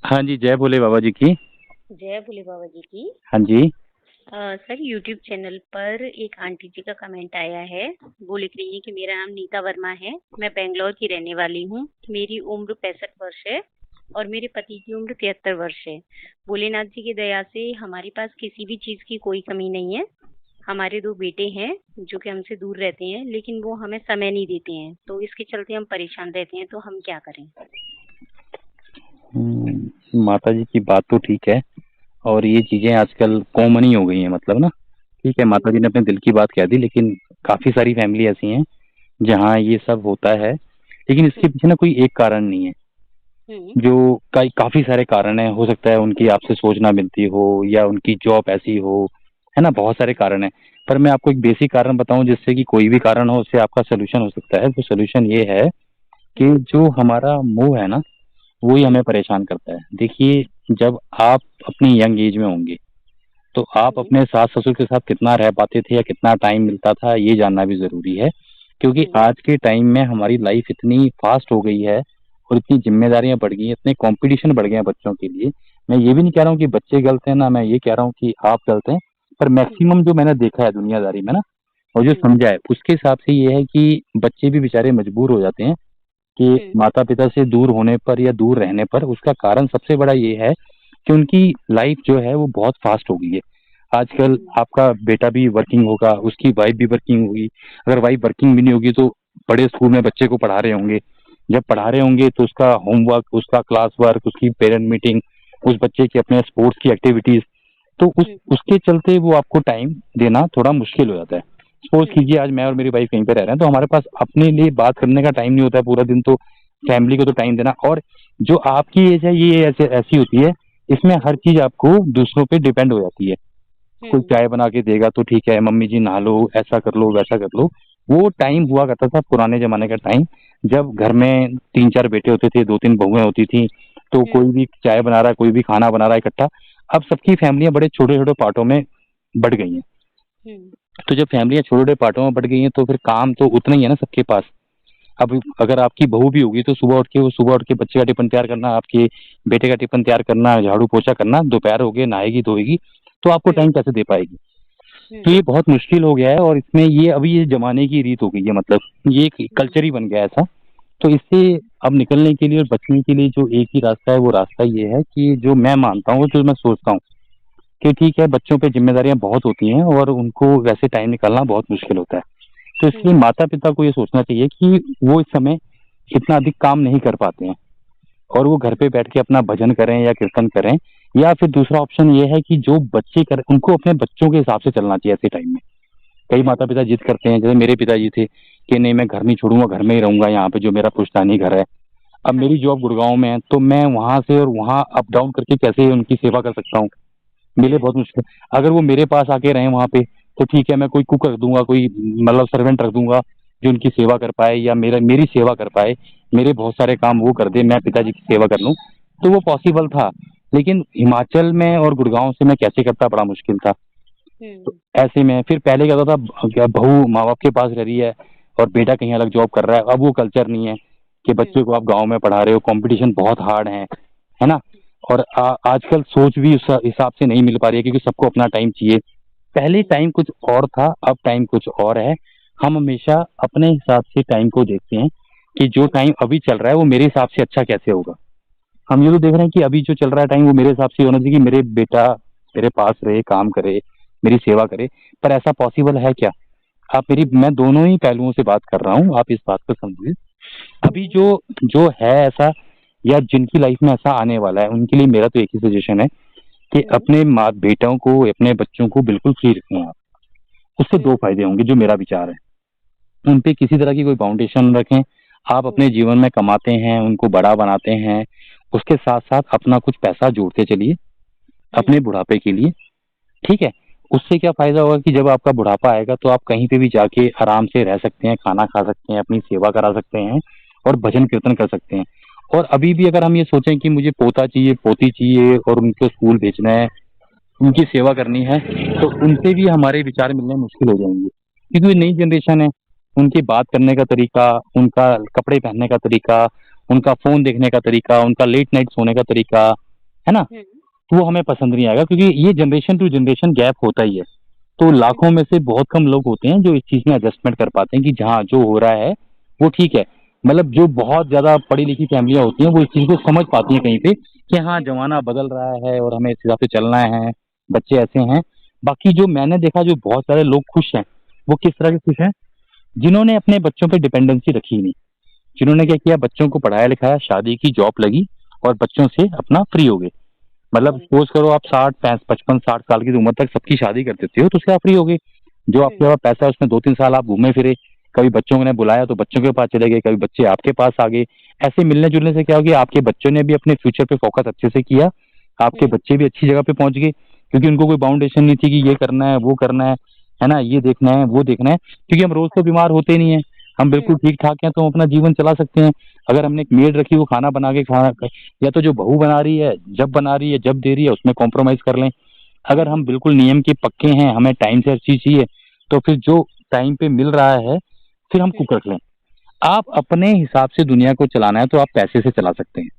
हाँ जी, जय भोले बाबा जी की। जय भोले बाबा जी की। हाँ जी। सर यूट्यूब चैनल पर एक आंटी जी का कमेंट आया है। वो लिख रही है कि मेरा नाम नीता वर्मा है, मैं बेंगलोर की रहने वाली हूँ। मेरी उम्र 65 वर्ष है और मेरे पति की उम्र 73 वर्ष है। भोलेनाथ जी की दया से हमारे पास किसी भी चीज़ की कोई कमी नहीं है। हमारे 2 बेटे हैं जो कि हमसे दूर रहते हैं, लेकिन वो हमें समय नहीं देते हैं, तो इसके चलते हम परेशान रहते हैं। तो हम क्या करें? माता जी की बात तो ठीक है, और ये चीजें आजकल कॉमन ही हो गई हैं, मतलब ना। ठीक है, माता जी ने अपने दिल की बात कह दी, लेकिन काफी सारी फैमिली ऐसी हैं जहाँ ये सब होता है। लेकिन इसके हम्म। पीछे ना कोई एक कारण नहीं है, हम्म। जो काफी सारे कारण है। हो सकता है उनकी आपसे सोच ना मिलती हो, या उनकी जॉब ऐसी हो, है ना। बहुत सारे कारण है, पर मैं आपको एक बेसिक कारण बताऊं जिससे कि कोई भी कारण हो उससे आपका सोल्यूशन हो सकता है। तो सोल्यूशन ये है कि हम्म। जो हमारा मुंह है ना, वो ही हमें हम्म। परेशान करता है। देखिए, जब आप अपनी यंग एज में होंगे तो आप हम्म। अपने सास ससुर के साथ कितना रह पाते थे या कितना टाइम मिलता था, ये जानना भी जरूरी है। क्योंकि हम्म। आज के टाइम में हमारी लाइफ इतनी फास्ट हो गई है और इतनी जिम्मेदारियां बढ़ गई हैं, इतने कंपटीशन बढ़ गए हैं बच्चों के लिए। मैं ये भी नहीं कह रहा हूँ कि बच्चे गलत हैं, ना मैं ये कह रहा हूँ कि आप गलत हैं, पर हम्म। मैक्सिमम जो मैंने देखा है दुनियादारी में ना, और जो हम्म। समझा है उसके हिसाब से ये है कि बच्चे भी बेचारे मजबूर हो जाते हैं कि हम्म। माता पिता से दूर होने पर या दूर रहने पर। उसका कारण सबसे बड़ा ये है कि उनकी लाइफ जो है वो बहुत फास्ट हो गई है। आजकल हम्म। आपका बेटा भी वर्किंग होगा, उसकी वाइफ भी वर्किंग होगी। अगर वाइफ वर्किंग भी नहीं होगी तो बड़े स्कूल में बच्चे को पढ़ा रहे होंगे। जब पढ़ा रहे होंगे तो उसका होमवर्क, उसका क्लास वर्क, उसकी पेरेंट मीटिंग, उस बच्चे की अपने स्पोर्ट्स की एक्टिविटीज, तो हम्म। उसके चलते वो आपको टाइम देना थोड़ा मुश्किल हो जाता है। सपोज हम्म। कीजिए आज मैं और मेरी वाइफ कहीं पे रह रहे हैं, तो हमारे पास अपने लिए बात करने का टाइम नहीं होता है पूरा दिन, तो फैमिली को तो टाइम देना। और जो आपकी एज है ये ऐसे ऐसी होती है, इसमें हर चीज आपको दूसरों पे डिपेंड हो जाती है। कोई हम्म। चाय बना के देगा तो ठीक है, मम्मी जी नहा लो, ऐसा कर लो वैसा कर लो। वो टाइम हुआ करता था पुराने जमाने का टाइम, जब घर में 3 4 बेटे होते थे, 2 3 बहुएं होती थी, तो हम्म। कोई भी चाय बना रहा है, कोई भी खाना बना रहा है इकट्ठा। अब सबकी फैमिलियां बड़े छोटे छोटे पार्टों में बढ़ गई हैं। हम्म। तो जब फैमिलियां छोटे छोटे पार्टों में बढ़ गई हैं तो फिर काम तो उतना ही है ना सबके पास। अब अगर आपकी बहू भी होगी तो सुबह उठ के बच्चे का टिफिन तैयार करना, आपके बेटे का टिफिन तैयार करना, झाड़ू पोछा करना, दोपहर हो गए, नहाएगी धोएगी, तो आपको हम्म। टाइम कैसे दे पाएगी। तो हम्म। ये बहुत मुश्किल हो गया है, और इसमें ये अभी ये जमाने की रीत हो गई है, मतलब ये एक कल्चर ही बन गया है ऐसा। तो इससे अब निकलने के लिए और बचने के लिए जो एक ही रास्ता है, वो रास्ता ये है कि जो मैं मानता हूँ, जो मैं सोचता हूँ कि ठीक है, बच्चों पे जिम्मेदारियां बहुत होती हैं और उनको वैसे टाइम निकालना बहुत मुश्किल होता है। तो इसलिए हम्म। माता पिता को ये सोचना चाहिए कि वो इस समय इतना अधिक काम नहीं कर पाते हैं, और वो घर पे बैठ के अपना भजन करें या कीर्तन करें। या फिर दूसरा ऑप्शन ये है कि जो बच्चे करें उनको अपने बच्चों के हिसाब से चलना चाहिए ऐसे टाइम में। कई माता हम्म। पिता जिद करते हैं, जैसे मेरे पिताजी थे कि नहीं मैं घर नहीं छोड़ूंगा, घर में ही रहूंगा, यहाँ पे जो मेरा पुश्तैनी घर है। अब हाँ। मेरी जॉब गुड़गांव में है, तो मैं वहां से और वहां अप डाउन करके कैसे उनकी सेवा कर सकता हूँ, मेरे लिए हम्म। बहुत मुश्किल। अगर वो मेरे पास आके रहे वहां पे, तो ठीक है, मैं कोई कुक रख दूंगा, कोई मतलब सर्वेंट रख दूंगा जो उनकी सेवा कर पाए या मेरी सेवा कर पाए, मेरे बहुत सारे काम वो कर दे, मैं पिताजी की सेवा कर लूँ, तो वो पॉसिबल था। लेकिन हिमाचल में और गुड़गांव से मैं कैसे करता, बड़ा मुश्किल था। तो हम्म। ऐसे में फिर पहले क्या होता था, क्या बहू माँ बाप के पास रह रही है और बेटा कहीं अलग जॉब कर रहा है। अब वो कल्चर नहीं है कि बच्चे हम्म। को आप गांव में पढ़ा रहे हो, कंपटीशन बहुत हार्ड है ना। और आजकल सोच भी उस हिसाब से नहीं मिल पा रही है, क्योंकि सबको अपना टाइम चाहिए। पहले हम्म। टाइम कुछ और था, अब टाइम कुछ और है। हम हमेशा अपने हिसाब से टाइम को देखते हैं कि जो हम्म। टाइम अभी चल रहा है वो मेरे हिसाब से अच्छा कैसे होगा। हम ये तो देख रहे हैं कि अभी जो चल रहा है टाइम, वो मेरे हिसाब से होना चाहिए कि मेरे बेटा मेरे पास रहे, काम करे, मेरी सेवा करे। पर ऐसा पॉसिबल है क्या? आप मेरी मैं दोनों ही पहलुओं से बात कर रहा हूँ, आप इस बात को समझिए। अभी हम्म। जो जो है ऐसा, या जिनकी लाइफ में ऐसा आने वाला है, उनके लिए मेरा तो एक ही सजेशन है कि हम्म। अपने माँ बेटों को, अपने बच्चों को बिल्कुल फ्री रखें आप। उससे दो हम्म। फायदे होंगे, जो मेरा विचार है। उन पे किसी तरह की कोई बाउंडेशन रखें। आप अपने हम्म। जीवन में कमाते हैं, उनको बड़ा बनाते हैं, उसके साथ साथ अपना कुछ पैसा जोड़ते चलिए हम्म। अपने बुढ़ापे के लिए। ठीक है। उससे क्या फायदा होगा कि जब आपका बुढ़ापा आएगा तो आप कहीं पे भी जाके आराम से रह सकते हैं, खाना खा सकते हैं, अपनी सेवा करा सकते हैं और भजन हम्म। कीर्तन कर सकते हैं। और अभी भी अगर हम ये सोचें कि मुझे पोता चाहिए, पोती चाहिए और उनको स्कूल भेजना है, उनकी सेवा करनी है, तो उनसे भी हमारे विचार मिलने मुश्किल हो जाएंगे, क्योंकि नई जनरेशन है। उनकी बात करने का तरीका, उनका कपड़े पहनने का तरीका, उनका फ़ोन देखने का तरीका, उनका लेट नाइट सोने का तरीका, है ना? हुँ, तो वो हमें पसंद नहीं आएगा क्योंकि ये जनरेशन टू जनरेशन गैप होता ही है। तो हुँ, लाखों में से बहुत कम लोग होते हैं जो इस चीज़ में एडजस्टमेंट कर पाते हैं कि जहाँ जो हो रहा है वो ठीक है। मतलब जो बहुत ज़्यादा पढ़ी-लिखी फैमिलियाँ होती हैं वो इस चीज़ को समझ पाती हैं कहीं पे कि हाँ, हुँ, ज़माना बदल रहा है और हमें इस हिसाब से चलना है, बच्चे ऐसे हैं। बाकी जो मैंने देखा जो बहुत सारे लोग खुश हैं, वो किस तरह के खुश हैं? जिन्होंने अपने बच्चों पे डिपेंडेंसी रखी ही नहीं। जिन्होंने क्या किया, बच्चों को पढ़ाया-लिखाया, शादी की, जॉब लगी और बच्चों से अपना फ्री हो गए। मतलब हुँ, सपोज़ करो आप 60 पैंस 55-60 साल की उम्र तक सबकी शादी कर देते हो तो उससे आप फ्री हो गए। जो हुँ, आपके पास पैसा है उसमें 2-3 साल आप घूमे-फिरे, कभी बच्चों ने बुलाया तो बच्चों के पास चले गए, कभी बच्चे आपके पास आ गए। ऐसे मिलने-जुलने से क्या हो गया, आपके बच्चों ने भी अपने फ्यूचर पे फ़ोकस अच्छे से किया, आपके हुँ, बच्चे भी अच्छी जगह पे पहुँच गए क्योंकि उनको कोई बाउंडेशन नहीं थी कि ये करना है, वो करना है ना? ये देखना है, वो देखना है क्योंकि हम रोज़ तो बीमार होते नहीं हैं। हम हुँ, बिल्कुल ठीक-ठाक हैं तो हम अपना जीवन चला सकते हैं। अगर हमने एक मेड रखी वो खाना बना के खा या तो जो बहू बना रही है, जब बना रही है, जब दे रही है उसमें कॉम्प्रोमाइज़ कर लें। अगर हम हुँ, बिल्कुल नियम के पक्के हैं, हमें टाइम से हर चीज़ चाहिए, तो फिर जो टाइम पे मिल रहा है, फिर हम हुँ, कुक रख लें। आप अपने हिसाब से दुनिया को चलाना है तो आप पैसे से चला सकते हैं।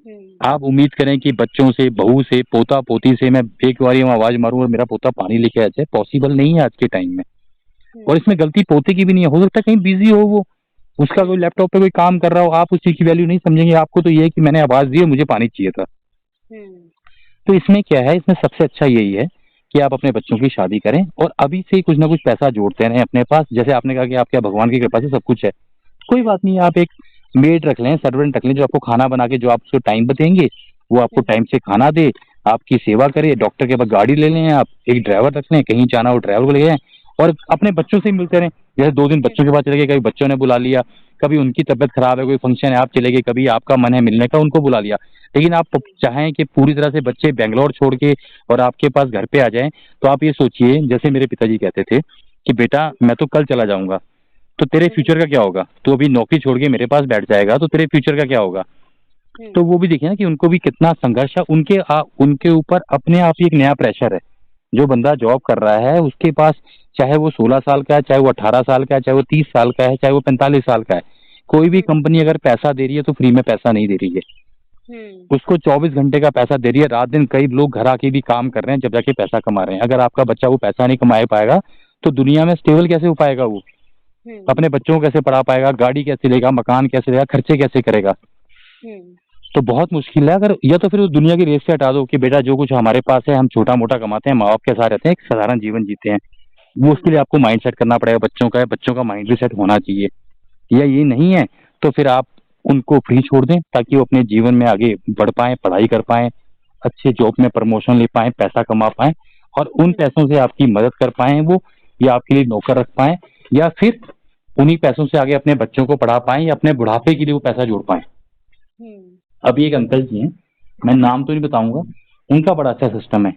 हुँ, आप उम्मीद करें कि बच्चों से, बहू से, पोता-पोती से मैं एक बारी में आवाज़ मारूँ और मेरा पोता पानी लेके आ जाए, पॉसिबल नहीं है आज के टाइम में। और हुँ, इसमें गलती पोते की भी नहीं है, हो सकता है कहीं बिज़ी हो वो, उसका हुँ, कोई लैपटॉप पे कोई काम कर रहा हो, आप उस चीज़ की वैल्यू नहीं समझेंगे, आपको तो ये है कि मैंने आवाज़ दी और मुझे पानी चाहिए था। हुँ, तो इसमें क्या है, इसमें सबसे अच्छा यही है कि आप अपने बच्चों की शादी करें और अभी से ही कुछ ना कुछ पैसा जोड़ते रहें अपने पास। जैसे आपने कहा कि आपके यहाँ भगवान की कृपा से सब कुछ है। कोई हुँ, बात नहीं है, आप एक मेड रख लें, सर्वेंट रख लें जो आपको खाना बना के जो आप उसको टाइम पे देंगे, वो आपको हुँ, टाइम से खाना दे, आपकी सेवा करे, डॉक्टर के पास गाड़ी ले लें आप, एक ड्राइवर रख लें, कहीं जाना हो ड्राइवर को ले जाएँ और अपने बच्चों से ही मिलते रहें। जैसे 2 दिन हुँ, बच्चों के पास चले गए, कभी बच्चों ने बुला लिया, कभी उनकी तबीयत खराब है, कोई फंक्शन है, आप चले गए, कभी आपका मन है मिलने का, उनको बुला लिया। लेकिन आप चाहें कि पूरी तरह से बच्चे बैंगलोर छोड़ के और आपके पास घर पे आ जाएँ, तो आप ये सोचिए जैसे मेरे पिताजी कहते थे कि बेटा मैं तो कल चला जाऊँगा, तो तेरे हुँ, फ्यूचर का क्या होगा? तू अभी नौकरी छोड़ के मेरे पास बैठ जाएगा तो तेरे फ्यूचर का क्या होगा? हुँ, तो वो भी देखिए ना कि उनको भी कितना संघर्ष है, उनके ऊपर अपने आप ही एक नया प्रेशर है। जो बंदा जॉब कर रहा है उसके पास चाहे वो 16 साल का है, चाहे वो 18 साल का है, चाहे वो 30 साल का है, चाहे वो 45 साल का है। कोई भी हुँ, कंपनी अगर पैसा दे रही है तो फ्री में पैसा नहीं दे रही है। हुँ, उसको 24 घंटे का पैसा दे रही है, रात-दिन कई लोग घर आके भी काम कर रहे हैं जब जाके पैसा कमा रहे हैं। अगर आपका बच्चा वो पैसा नहीं कमा पाएगा, तो दुनिया में स्टेबल कैसे हो पाएगा वो? हुँ, अपने बच्चों को कैसे पढ़ा पाएगा, गाड़ी कैसे लेगा, मकान कैसे लेगा, खर्चे कैसे करेगा? हुँ, तो बहुत मुश्किल है अगर या तो फिर उस दुनिया की रेस से हटा दो कि बेटा जो कुछ हमारे पास है हम छोटा-मोटा कमाते हैं, माँ-बाप के साथ रहते हैं, एक साधारण जीवन जीते हैं। वो उसके हुँ, लिए आपको माइंड सेट करना पड़ेगा, बच्चों का है, बच्चों का माइंड भी सेट होना चाहिए। या ये नहीं है, तो फिर आप उनको फ्री छोड़ दें ताकि वो अपने जीवन में आगे बढ़ पाएँ, पढ़ाई कर पाएँ, अच्छे जॉब में प्रमोशन ले पाएँ, पैसा कमा पाएँ और उन हुँ, पैसों से आपकी मदद कर पाएँ वो या आपके लिए नौकर रख पाएँ या फिर उन्हीं पैसों से आगे अपने बच्चों को पढ़ा पाएँ या अपने बुढ़ापे के लिए वो पैसा जोड़ पाएँ। हुँ, अभी एक अंकल जी हैं, मैं नाम तो नहीं बताऊँगा, उनका बड़ा अच्छा सिस्टम है।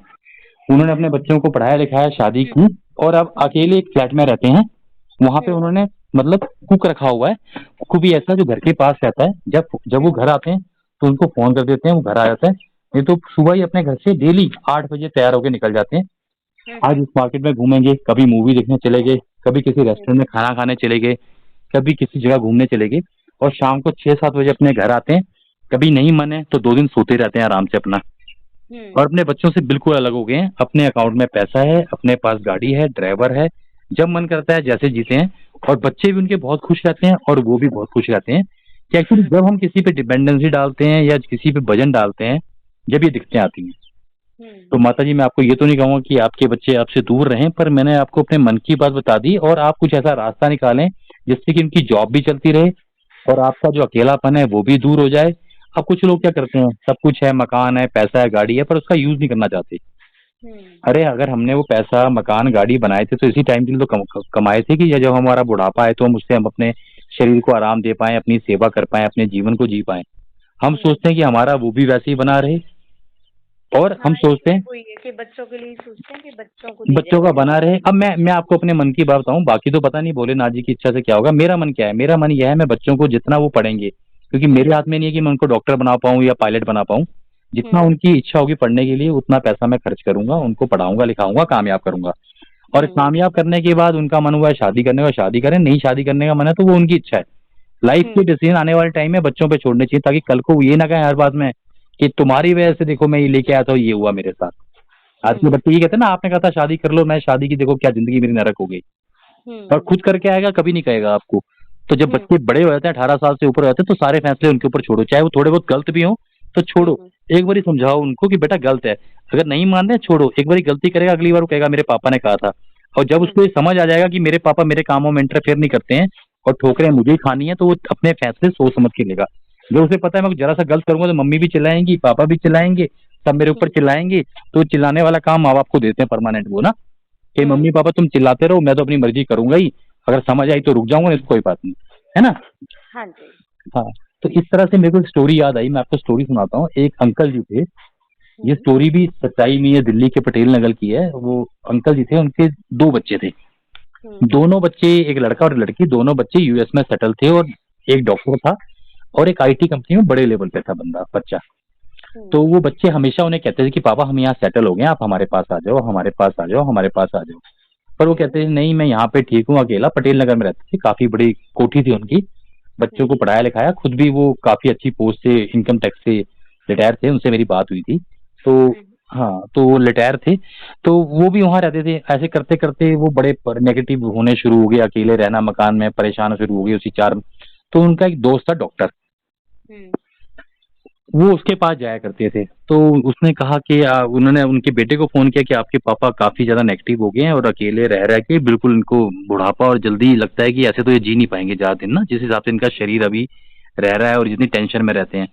उन्होंने अपने बच्चों को पढ़ाया-लिखाया, शादी हुँ, की और अब अकेले एक फ्लैट में रहते हैं। वहाँ पे हुँ, उन्होंने मतलब कुक रखा हुआ है। कुक भी हुँ, ऐसा जो घर के पास रहता है। जब जब वो हुँ, घर आते हैं, तो उनको फ़ोन कर देते हैं, वो घर आ जाता है। नहीं तो सुबह ही अपने घर से डेली 8 बजे तैयार होके निकल जाते हैं। हुँ, आज हुँ, इस मार्केट में घूमेंगे, कभी मूवी देखने चले गए, कभी किसी रेस्टोरेंट में खाना खाने चले गए, कभी किसी जगह घूमने चले गए और शाम को 6-7 बजे अपने घर आते हैं। कभी नहीं मन है, तो 2 दिन सोते रहते हैं आराम से अपना। और हुँ, अपने बच्चों से बिल्कुल अलग हो गए हैं। अपने अकाउंट में पैसा है, अपने पास गाड़ी है, ड्राइवर है, जब मन करता है जैसे जीते हैं और बच्चे भी उनके बहुत खुश रहते हैं और वो भी बहुत खुश रहते हैं कि एक्चुअली हुँ, जब हम किसी पे डिपेंडेंसी डालते हैं या किसी पे वज़न डालते हैं, जब ये दिक्कतें आती हैं। हुँ, तो माताजी मैं आपको ये तो नहीं कहूँगा कि आपके बच्चे आपसे दूर रहें, पर मैंने आपको अपने मन की बात बता दी और आप कुछ ऐसा रास्ता निकालें, जिससे कि उनकी जॉब भी चलती रहे और आपका जो अकेलापन है वो भी दूर हो जाए। अब कुछ लोग क्या करते हैं, सब कुछ है, मकान है, पैसा है, गाड़ी है, पर उसका यूज़ नहीं करना चाहते। हुँ, अरे अगर हमने वो पैसा, मकान, गाड़ी बनाए थे तो इसी टाइम के लिए तो कमाए थे कि ये जब हमारा बुढ़ापा आए तो हम अपने शरीर को आराम दे पाएँ, अपनी सेवा कर पाएँ, अपने जीवन को जी पाएँ। हम हुँ। सोचते हैं कि हमारा वो भी वैसे ही बना रहे और हाँ, हम सोचते हैं वही है कि बच्चों के लिए ही सोचते हैं कि बच्चों को दे दें बच्चों का अपनी बना जिंदगी। रहे। अब मैं आपको अपने मन की बात बताऊँ, बाकी तो पता नहीं भोलेनाथ जी की इच्छा से क्या होगा। मेरा मन क्या है? मेरा मन ये है मैं बच्चों को जितना वो पढ़ेंगे, क्योंकि मेरे हुँ, हाथ में नहीं है कि मैं उनको डॉक्टर बना पाऊँ या पायलट बना पाऊँ। जितना हुँ, उनकी इच्छा होगी पढ़ने के लिए उतना पैसा मैं खर्च करूँगा, उनको पढ़ाऊँगा, लिखाऊँगा, कामयाब करूँगा। और कामयाब करने के बाद उनका मन हुआ है शादी करने का, शादी करें, नहीं शादी करने का मन है तो वो उनकी इच्छा है। लाइफ के डिसीजन आने वाले टाइम में बच्चों पे छोड़ने चाहिए, ताकि कल को वो ये ना कहें हर बात में कि तुम्हारी वजह से देखो मैं ये लेके आया था ये हुआ मेरे साथ। आज के बच्चे ये कहते हैं ना, आपने कहा था शादी कर लो, मैं शादी की देखो क्या जिंदगी मेरी नरक हो गई। और खुद करके आएगा, कभी नहीं कहेगा आपको। तो जब बच्चे बड़े हो जाते हैं, 18 साल से ऊपर हो जाते हैं, तो सारे फैसले उनके ऊपर छोड़ो, चाहे वो थोड़े बहुत गलत भी हो तो छोड़ो। एक बार समझाओ उनको कि बेटा गलत है, अगर नहीं मान रहे छोड़ो, एक बार गलती करेगा अगली बार वो कहेगा मेरे पापा ने कहा था। और जब उसको ये समझ आ जाएगा कि मेरे पापा मेरे कामों में इंटरफेयर नहीं करते हैं और ठोकरें मुझे ही खानी है, तो वो अपने फैसले सोच समझ के लेगा। जब उसे पता है मैं जरा सा गलत करूंगा तो मम्मी भी चिल्लाएंगी, पापा भी चिल्लाएंगे, सब मेरे ऊपर चिल्लाएंगे, तो चिल्लाने वाला काम माँ बाप को देते हैं परमानेंट वो ना, कि मम्मी पापा तुम चिल्लाते रहो, मैं तो अपनी मर्जी करूंगा ही, अगर समझ आई तो रुक जाऊंगा, नहीं तो कोई बात नहीं, है ना। हाँ जी। हाँ, तो इस तरह से मेरे को एक स्टोरी याद आई, मैं आपको स्टोरी सुनाता हूँ। एक अंकल जी थे, ये स्टोरी भी सच्चाई में है, दिल्ली के पटेल नगर की है। वो अंकल जी थे, उनके 2 बच्चे थे। दोनों बच्चे, एक लड़का और लड़की, दोनों बच्चे यूएस में सेटल थे, और एक डॉक्टर था और एक आईटी कंपनी में बड़े लेवल पे था बच्चा। तो वो बच्चे हमेशा उन्हें कहते थे कि पापा हम यहाँ सेटल हो गए, आप हमारे पास आ जाओ, हमारे पास आ जाओ, हमारे पास आ जाओ। पर वो कहते थे नहीं मैं यहाँ पे ठीक हूँ, अकेला पटेल नगर में रहते थे, काफी बड़ी कोठी थी उनकी, बच्चों को पढ़ाया लिखाया, खुद भी वो काफी अच्छी पोस्ट से इनकम टैक्स से रिटायर थे, उनसे मेरी बात हुई थी। तो हाँ, तो वो रिटायर थे, तो वो भी वहां रहते थे। ऐसे करते करते वो बड़े नेगेटिव होने शुरू हो गए, अकेले रहना मकान में, परेशान शुरू हो गए उसी चार। तो उनका एक दोस्त था डॉक्टर, वो उसके पास जाया करते थे। तो उसने कहा कि उन्होंने उनके बेटे को फोन किया कि आपके पापा काफी ज्यादा नेगेटिव हो गए हैं और अकेले रह रह के बिल्कुल इनको बुढ़ापा और जल्दी लगता है कि ऐसे तो ये जी नहीं पाएंगे ज्यादा दिन ना, जिस हिसाब से इनका शरीर अभी रह रहा है और जितनी टेंशन में रहते हैं।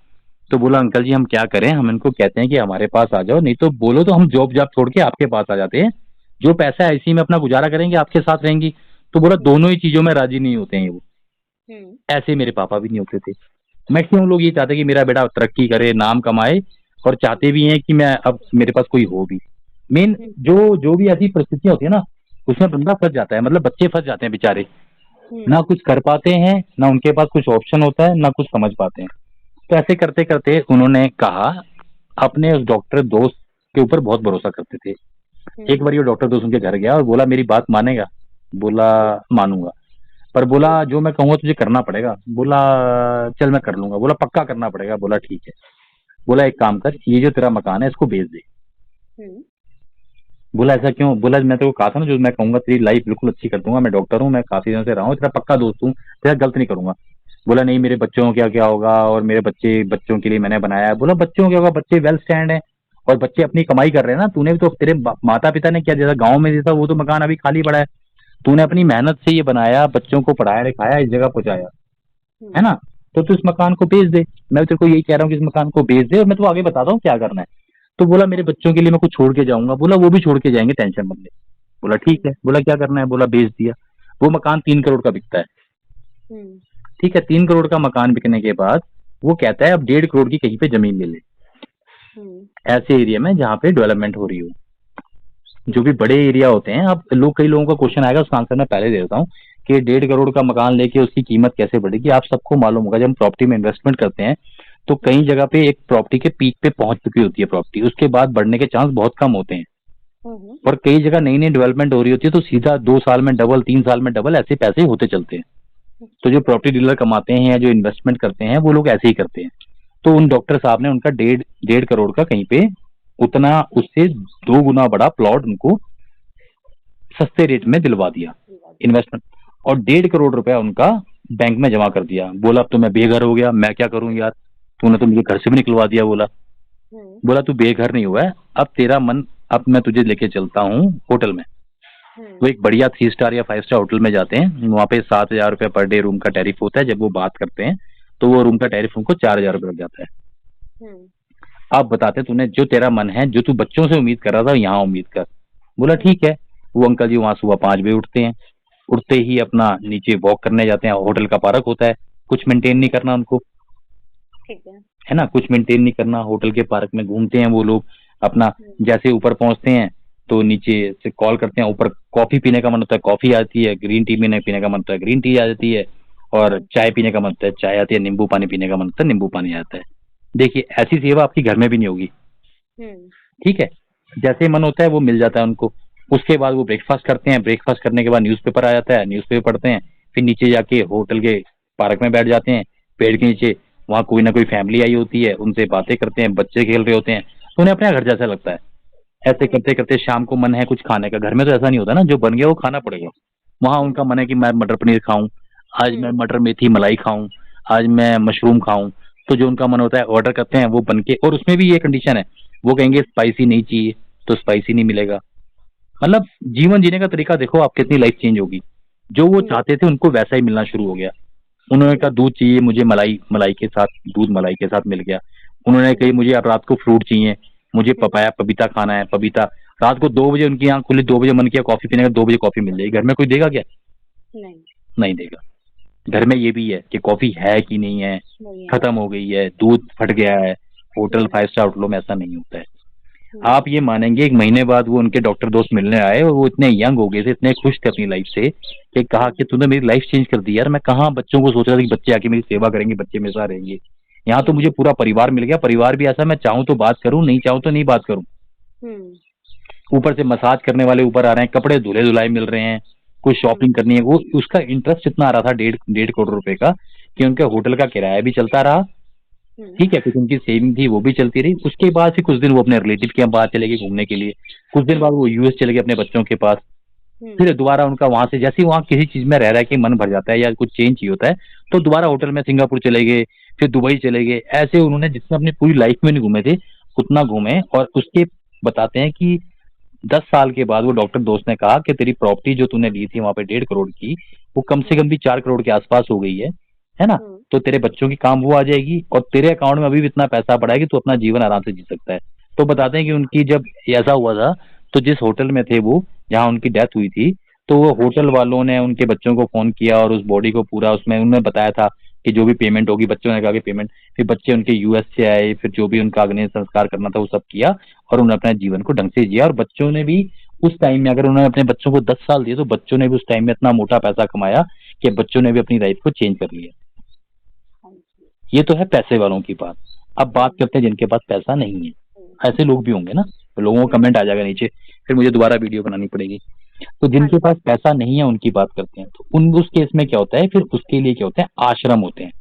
तो बोला अंकल जी हम क्या करें, हम इनको कहते हैं कि हमारे पास आ जाओ, नहीं तो बोलो तो हम जॉब जॉब छोड़ के आपके पास आ जाते हैं, जो पैसा है इसी में अपना गुजारा करेंगे, आपके साथ रहेंगी। तो बोला दोनों ही चीजों में राजी नहीं होते हैं वो, ऐसे मेरे पापा भी नहीं होते थे। मैक्सिमम लोग ये चाहते हैं कि मेरा बेटा तरक्की करे, नाम कमाए, और चाहते भी हैं कि मैं अब मेरे पास कोई हो भी। मेन जो जो भी ऐसी परिस्थितियां होती है ना, उसमें बंदा फंस जाता है, मतलब बच्चे फंस जाते हैं बेचारे, ना कुछ कर पाते हैं, ना उनके पास कुछ ऑप्शन होता है, ना कुछ समझ पाते हैं। तो ऐसे करते करते उन्होंने कहा, अपने उस डॉक्टर दोस्त के ऊपर बहुत भरोसा करते थे। एक बार ये डॉक्टर दोस्त उनके घर गया और बोला मेरी बात मानेगा? बोला मानूंगा, पर बोला जो मैं कहूंगा तुझे करना पड़ेगा। बोला चल मैं कर लूंगा। बोला पक्का करना पड़ेगा? बोला ठीक है। बोला एक काम कर, ये जो तेरा मकान है इसको बेच दे। बोला ऐसा क्यों? बोला मैं तेरे को कहा था ना, जो मैं कहूंगा तेरी लाइफ बिल्कुल अच्छी कर दूंगा, मैं डॉक्टर हूँ, मैं काफी दिनों से रहा हूँ, तेरा पक्का दोस्त हूँ, तेरा गलत नहीं करूंगा। बोला नहीं मेरे बच्चों को क्या क्या होगा, और मेरे बच्चों के लिए मैंने बनाया है। बोला बच्चों को क्या होगा, बच्चे वेल स्टैंड है और बच्चे अपनी कमाई कर रहे हैं ना, तूने भी तो, तेरे माता पिता ने क्या, जैसा गाँव में जैसा वो तो मकान अभी खाली पड़ा है, तूने अपनी मेहनत से ये बनाया, बच्चों को पढ़ाया लिखाया, इस जगह पहुंचाया, है ना, तो तू इस मकान को बेच दे। मैं तेरे को यही कह रहा हूँ कि इस मकान को बेच दे, और मैं तो आगे बताता हूँ क्या करना है। तो बोला मेरे बच्चों के लिए मैं कुछ छोड़ के जाऊंगा। बोला वो भी छोड़ के जाएंगे, टेंशन मत ले। बोला ठीक है। बोला क्या करना है? बोला बेच दिया। वो मकान 3 करोड़ का बिकता है। ठीक है, 3 करोड़ का मकान बिकने के बाद वो कहता है अब 1.5 करोड़ की कहीं पे जमीन ले ले, ऐसे एरिया में जहाँ पे डेवलपमेंट हो रही हो। जो भी बड़े एरिया होते हैं, अब कई लोगों का क्वेश्चन आएगा, उसका आंसर मैं पहले दे देता हूँ कि 1.5 करोड़ का मकान लेके उसकी कीमत कैसे बढ़ेगी। आप सबको मालूम होगा, जब हम प्रॉपर्टी में इन्वेस्टमेंट करते हैं तो कई जगह पे एक प्रॉपर्टी के पीक पे पहुंच चुकी होती है प्रॉपर्टी, उसके बाद बढ़ने के चांस बहुत कम होते हैं। और कई जगह नई नई डेवलपमेंट हो रही होती है, तो सीधा 2 साल में डबल, 3 साल में डबल, ऐसे पैसे होते चलते हैं। तो जो प्रॉपर्टी डीलर कमाते हैं या जो इन्वेस्टमेंट करते हैं वो लोग ऐसे ही करते हैं। तो उन डॉक्टर साहब ने उनका 1.5 करोड़ का कहीं पे उतना, उससे 2 गुना बड़ा प्लॉट उनको सस्ते रेट में दिलवा दिया इन्वेस्टमेंट, और 1.5 करोड़ रुपया उनका बैंक में जमा कर दिया। बोला अब तो मैं बेघर हो गया, मैं क्या करूं यार, तूने तो मुझे घर से भी निकलवा दिया। बोला तू बेघर नहीं हुआ है, अब तेरा मन, अब मैं तुझे लेके चलता हूँ होटल में। वो एक बढ़िया 3 स्टार या 5 स्टार होटल में जाते हैं, वहाँ पे 7,000 रुपये पर डे रूम का टैरिफ होता है। जब वो बात करते हैं तो वो रूम का टैरिफ उनको 4,000 रुपये लग जाता है। आप बताते तूने जो तेरा मन है, जो तू बच्चों से उम्मीद कर रहा था, यहाँ उम्मीद कर। बोला ठीक है। वो अंकल जी वहां सुबह 5 बजे उठते हैं, उठते ही अपना नीचे वॉक करने जाते हैं। होटल का पार्क होता है, कुछ मेंटेन नहीं करना उनको, ठीक है ना, कुछ मेंटेन नहीं करना। होटल के पार्क में घूमते हैं वो लोग अपना। जैसे ऊपर पहुंचते हैं तो नीचे से कॉल करते हैं, ऊपर कॉफी पीने का मन होता है कॉफी आती है, ग्रीन टी पीने का मन होता है ग्रीन टी आ जाती है, और चाय पीने का मन होता है चाय आती है, नींबू पानी पीने का मन होता है नींबू पानी आता है। देखिए ऐसी सेवा आपकी घर में भी नहीं होगी। ठीक है, जैसे मन होता है वो मिल जाता है उनको। उसके बाद वो ब्रेकफास्ट करते हैं, ब्रेकफास्ट करने के बाद न्यूज़पेपर आ जाता है, न्यूज़पेपर पढ़ते हैं, फिर नीचे जाके होटल के पार्क में बैठ जाते हैं, पेड़ के नीचे। वहाँ कोई ना कोई फैमिली आई होती है, उनसे बातें करते हैं, बच्चे खेल रहे होते हैं, तो उन्हें अपने घर जैसा लगता है। ऐसे करते करते शाम को मन है कुछ खाने का, घर में तो ऐसा नहीं होता ना, जो बन गया वो खाना पड़ेगा। वहाँ उनका मन है कि मैं मटर पनीर खाऊं, आज मैं मटर मेथी मलाई खाऊं, आज मैं मशरूम खाऊं। तो जो उनका मन होता है ऑर्डर करते हैं, वो बन के, और उसमें भी ये कंडीशन है, वो कहेंगे स्पाइसी नहीं चाहिए, तो स्पाइसी नहीं मिलेगा। मतलब जीवन जीने का तरीका देखो आप, कितनी लाइफ चेंज होगी। जो वो चाहते थे उनको वैसा ही मिलना शुरू हो गया। उन्होंने कहा दूध चाहिए मुझे, मलाई मलाई के साथ, दूध मलाई के साथ मिल गया। उन्होंने कही मुझे अब रात को फ्रूट चाहिए, मुझे पपाया पपीता खाना है, पपीता। रात को 2 बजे उनकी आंख खुली, 2 बजे मन किया कॉफी पीने का, 2 बजे कॉफी मिल जाएगी। घर में कोई देगा क्या? नहीं। नहीं देगा। घर में ये भी है कि कॉफी है कि नहीं है, खत्म हो गई है, दूध फट गया है। होटल 5 स्टार होटलों में ऐसा नहीं होता है। आप ये मानेंगे, 1 महीने बाद वो उनके डॉक्टर दोस्त मिलने आए, और वो इतने यंग हो गए थे, इतने खुश थे अपनी लाइफ से, कि कहा कि तूने मेरी लाइफ चेंज कर दी यार। मैं कहाँ बच्चों को सोच रहा था कि बच्चे आके मेरी सेवा करेंगे, बच्चे मेरे साथ रहेंगे। यहाँ तो मुझे पूरा परिवार मिल गया, परिवार भी ऐसा, मैं चाहूँ तो बात करूँ, नहीं चाहूँ तो नहीं बात करूँ। ऊपर से मसाज करने वाले ऊपर आ रहे हैं, कपड़े धुले धुलाए मिल रहे हैं, कुछ शॉपिंग करनी है। वो उसका इंटरेस्ट इतना आ रहा था, 1.5 करोड़ रुपए का, कि उनके होटल का किराया भी चलता रहा। ठीक है, कुछ उनकी सेविंग थी वो भी चलती रही। उसके बाद से कुछ दिन वो अपने रिलेटिव के पास चले गए घूमने के लिए, कुछ दिन बाद वो यूएस चले गए अपने बच्चों के पास। फिर दोबारा उनका वहां से, जैसे वहां किसी चीज में रह रहा है कि मन भर जाता है या कुछ चेंज चाहिए होता है, तो दोबारा होटल में सिंगापुर चले गए, फिर दुबई चले गए। ऐसे उन्होंने जितना अपनी पूरी लाइफ में नहीं घूमे थे उतना घूमे। और उसके बताते हैं कि 10 साल के बाद वो डॉक्टर दोस्त ने कहा कि तेरी प्रॉपर्टी जो तूने ली थी वहां पे 1.5 करोड़ की, वो कम से कम भी 4 करोड़ के आसपास हो गई है ना। तो तेरे बच्चों की काम वो आ जाएगी, और तेरे अकाउंट में अभी भी इतना पैसा पड़ा है कि तू अपना जीवन आराम से जी सकता है। तो बताते हैं कि उनकी जब ऐसा हुआ था, तो जिस होटल में थे वो, जहाँ उनकी डेथ हुई थी, तो वो होटल वालों ने उनके बच्चों को फोन किया, और उस बॉडी को पूरा उसमें उन्होंने बताया था कि जो भी पेमेंट होगी, बच्चों ने कहा कि पेमेंट। फिर बच्चे उनके यूएस से आए, फिर जो भी उनका अग्नि संस्कार करना था वो सब किया, और उन्होंने अपने जीवन को ढंग से जिया। और बच्चों ने भी उस टाइम में, अगर उन्होंने अपने बच्चों को 10 साल दिए, तो बच्चों ने भी उस टाइम में इतना मोटा पैसा कमाया कि बच्चों ने भी अपनी लाइफ को चेंज कर लिया। ये तो है पैसे वालों की बात। अब बात करते हैं जिनके पास पैसा नहीं है। ऐसे लोग भी होंगे ना, तो लोगों का कमेंट आ जाएगा नीचे, फिर मुझे दोबारा वीडियो बनानी पड़ेगी। तो जिनके पास पैसा नहीं है उनकी बात करते हैं। तो उन उस केस में क्या होता है, फिर उसके लिए क्या होता है, आश्रम होते हैं।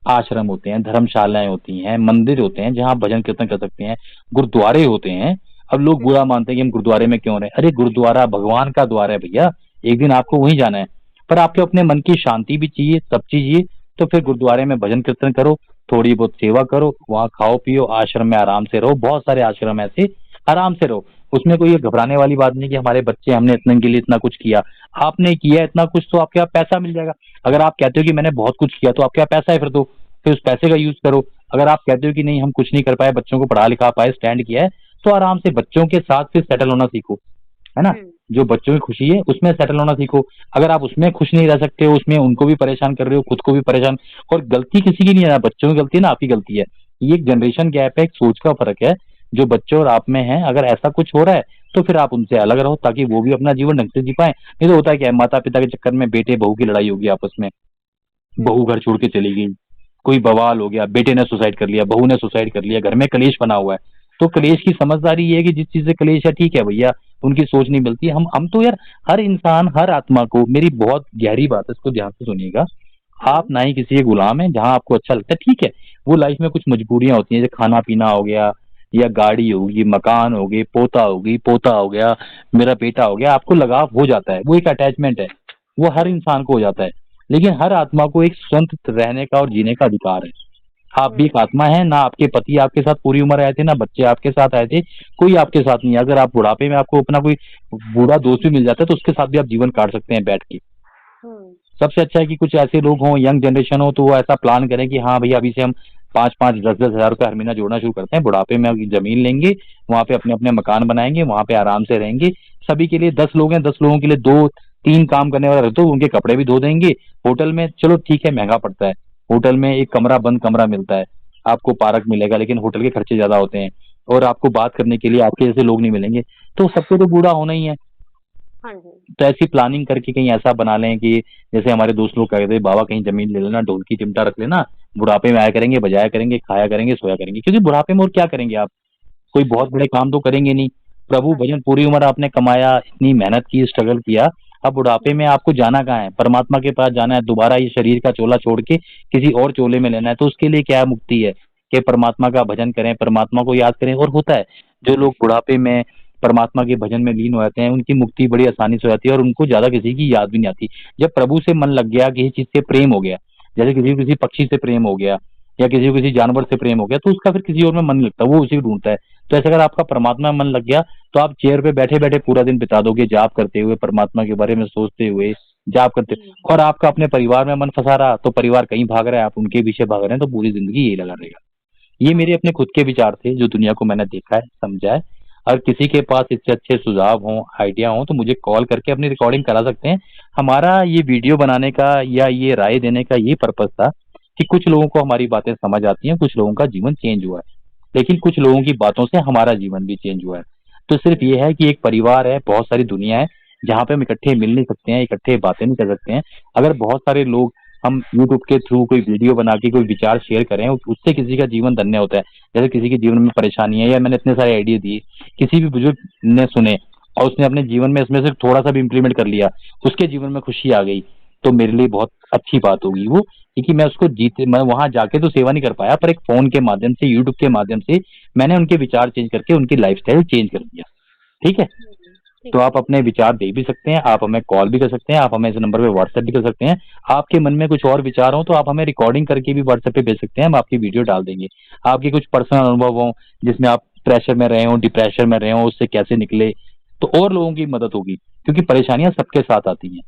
आश्रम होते हैं, धर्मशालाएं होती हैं, मंदिर होते हैं जहाँ आप भजन कीर्तन कर सकते हैं, गुरुद्वारे होते हैं। अब लोग बुरा मानते हैं कि हम गुरुद्वारे में क्यों रहे। अरे गुरुद्वारा भगवान का द्वार है भैया, एक दिन आपको वहीं जाना है। पर आपके अपने मन की शांति भी चाहिए, सब चाहिए, तो फिर गुरुद्वारे में भजन कीर्तन करो, थोड़ी बहुत सेवा करो, वहाँ खाओ पियो, आश्रम में आराम से रहो। बहुत सारे आश्रम ऐसे, आराम से रहो। उसमें कोई ये घबराने वाली बात नहीं कि हमारे बच्चे, हमने इतने के लिए इतना कुछ किया। आपने किया इतना कुछ तो आपके पास पैसा मिल जाएगा। अगर आप कहते हो कि मैंने बहुत कुछ किया, तो आपके पास पैसा है, फिर तो फिर उस पैसे का यूज करो। अगर आप कहते हो कि नहीं हम कुछ नहीं कर पाए, बच्चों को पढ़ा लिखा पाए, स्टैंड किया है, तो आराम से बच्चों के साथ फिर सेटल होना सीखो, है ना। जो बच्चों की खुशी है उसमें सेटल होना सीखो। अगर आप उसमें खुश नहीं रह सकते हो, उसमें उनको भी परेशान कर रहे हो, खुद को भी परेशान। और गलती किसी की नहीं है ना, बच्चों की गलती है ना, आपकी गलती है। ये एक जनरेशन गैप है, एक सोच का फर्क है जो बच्चों और आप में है। अगर ऐसा कुछ हो रहा है तो फिर आप उनसे अलग रहो, ताकि वो भी अपना जीवन ढंग से जी पाए। नहीं तो होता है क्या है, माता पिता के चक्कर में बेटे बहू की लड़ाई होगी आपस में, बहू घर छोड़ के चली गई, कोई बवाल हो गया, बेटे ने सुसाइड कर लिया, बहू ने सुसाइड कर लिया, घर में कलेश बना हुआ है। तो कलेश की समझदारी ये है कि जिस चीज से कलेश है, ठीक है भैया, उनकी सोच नहीं मिलती। हम तो यार, हर इंसान, हर आत्मा को, मेरी बहुत गहरी बात है, इसको ध्यान से सुनिएगा। आप ना ही किसी के गुलाम है, जहां आपको अच्छा लगता है ठीक है। वो लाइफ में कुछ मजबूरियां होती हैं, जैसे खाना पीना हो गया, या गाड़ी होगी, मकान हो गई, पोता होगी, पोता हो गया, मेरा बेटा हो गया, आपको लगाव हो जाता है, वो एक अटैचमेंट है, वो हर इंसान को हो जाता है। लेकिन हर आत्मा को एक स्वतंत्र रहने का और जीने का अधिकार है। आप भी एक आत्मा है ना, आपके पति आपके साथ पूरी उम्र आए थे, ना बच्चे आपके साथ आए थे, कोई आपके साथ नहीं है। अगर आप बुढ़ापे में आपको अपना कोई बूढ़ा दोस्त भी मिल जाता है, तो उसके साथ भी आप जीवन काट सकते हैं बैठ के। सबसे अच्छा है कि कुछ ऐसे लोग हों, यंग जनरेशन हो, तो वो ऐसा प्लान करें कि हाँ भैया अभी से हम 5-5, 10-10 हज़ार रुपये हर महीना जोड़ना शुरू करते हैं, बुढ़ापे में जमीन लेंगे, वहां पे अपने अपने मकान बनाएंगे, वहां पे आराम से रहेंगे। सभी के लिए 10 लोग हैं, 10 लोगों के लिए 2-3 काम करने वाला रख दो, उनके कपड़े भी धो देंगे। होटल में चलो ठीक है महंगा पड़ता है, होटल में एक कमरा, बंद कमरा मिलता है, आपको पार्क मिलेगा, लेकिन होटल के खर्चे ज्यादा होते हैं, और आपको बात करने के लिए आपके जैसे लोग नहीं मिलेंगे। तो सबको तो बूढ़ा होना ही है। तो ऐसी प्लानिंग करके कहीं ऐसा बना लें कि, जैसे हमारे दोस्त लोग कहते हैं, बाबा कहीं जमीन ले लेना, ढोल की चिमटा रख लेना, बुढ़ापे में आया करेंगे, बजाया करेंगे, खाया करेंगे, सोया करेंगे। क्योंकि बुढ़ापे में और क्या करेंगे आप, कोई बहुत बड़े काम तो करेंगे नहीं। प्रभु हाँ भजन पूरी उम्र आपने कमाया, इतनी मेहनत की, स्ट्रगल किया, अब बुढ़ापे में आपको जाना कहाँ है? परमात्मा के पास जाना है, दोबारा ये शरीर का चोला छोड़ के किसी और चोले में लेना है। तो उसके लिए क्या मुक्ति है कि परमात्मा का भजन करें, परमात्मा को याद करें। और होता है जो लोग बुढ़ापे में परमात्मा के भजन में लीन हो जाते हैं, उनकी मुक्ति बड़ी आसानी से हो जाती है और उनको ज्यादा किसी की याद भी नहीं आती। जब प्रभु से मन लग गया, किसी चीज से प्रेम हो गया, जैसे किसी को किसी पक्षी से प्रेम हो गया या किसी को किसी जानवर से प्रेम हो गया, तो उसका फिर किसी और में मन नहीं लगता, वो उसी को ढूंढता है। तो ऐसे अगर आपका परमात्मा में मन लग गया, तो आप चेयर पे बैठे बैठे पूरा दिन बिता दोगे, जाप करते हुए, परमात्मा के बारे में सोचते हुए, जाप करते। जी और आपका अपने परिवार में मन फंसा रहा, तो परिवार कहीं भाग रहा है, आप उनके पीछे भाग रहे हैं, तो पूरी जिंदगी यही लगा रहेगा। ये मेरे हाँ अपने खुद के विचार थे जो दुनिया को मैंने देखा है, समझा है। अगर किसी के पास इससे अच्छे सुझाव हों, आइडिया हो, तो मुझे कॉल करके अपनी रिकॉर्डिंग करा सकते हैं। हमारा ये वीडियो बनाने का या ये राय देने का ये पर्पज था कि कुछ लोगों को हमारी बातें समझ आती हैं, कुछ लोगों का जीवन चेंज हुआ है, लेकिन कुछ लोगों की बातों से हमारा जीवन भी चेंज हुआ है। तो सिर्फ ये है कि एक परिवार है, बहुत सारी दुनिया है जहाँ पे हम इकट्ठे मिल नहीं सकते हैं, इकट्ठे बातें नहीं कर सकते हैं। अगर बहुत सारे लोग हम यूट्यूब के थ्रू कोई वीडियो बना के कोई विचार शेयर करें, उससे किसी का जीवन धन्य होता है। जैसे किसी के जीवन में परेशानी है, या मैंने इतने सारे आइडिया दिए, किसी भी बुजुर्ग ने सुने और उसने अपने जीवन में इसमें से थोड़ा सा भी इम्प्लीमेंट कर लिया, उसके जीवन में खुशी आ गई, तो मेरे लिए बहुत अच्छी बात होगी वो। क्योंकि मैं उसको जीते, मैं वहां जाके तो सेवा नहीं कर पाया, पर एक फोन के माध्यम से, यूट्यूब के माध्यम से मैंने उनके विचार चेंज करके उनकी लाइफस्टाइल चेंज कर दिया। ठीक है। ठीक तो है। आप अपने विचार दे भी सकते हैं, आप हमें कॉल भी कर सकते हैं, आप हमें इस नंबर पे व्हाट्सएप भी कर सकते हैं। आपके मन में कुछ और विचार हो तो आप हमें रिकॉर्डिंग करके भी व्हाट्सएप पे भेज सकते हैं, हम आपकी वीडियो डाल देंगे। आपके कुछ पर्सनल अनुभव हो जिसमें आप प्रेशर में रहे हो, डिप्रेशन में रहे हो, उससे कैसे निकले, तो और लोगों की मदद होगी। क्योंकि परेशानियां सबके साथ आती हैं,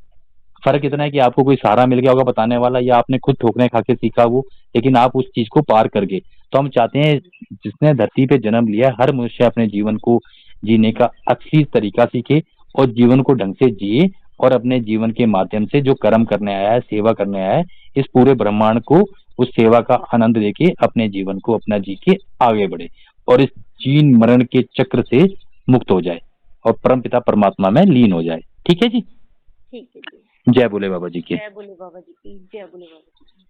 फर्क इतना है कि आपको कोई सहारा मिल गया होगा बताने वाला, या आपने खुद ठोकरें खा के सीखा वो, लेकिन आप उस चीज को पार कर गए। तो हम चाहते हैं जिसने धरती पे जन्म लिया है, हर मनुष्य अपने जीवन को जीने का असली तरीका सीखे और जीवन को ढंग से जिए, और अपने जीवन के माध्यम से जो कर्म करने आया है, सेवा करने आया है, इस पूरे ब्रह्मांड को उस सेवा का आनंद लेके अपने जीवन को अपना जी के आगे बढ़े, और इस जीन मरण के चक्र से मुक्त हो जाए और परमपिता परमात्मा में लीन हो जाए। ठीक है जी। ठीक है जी। जय बोले बाबा जी की। जय बोले बाबा जी की, जय बोले बाबा जी की।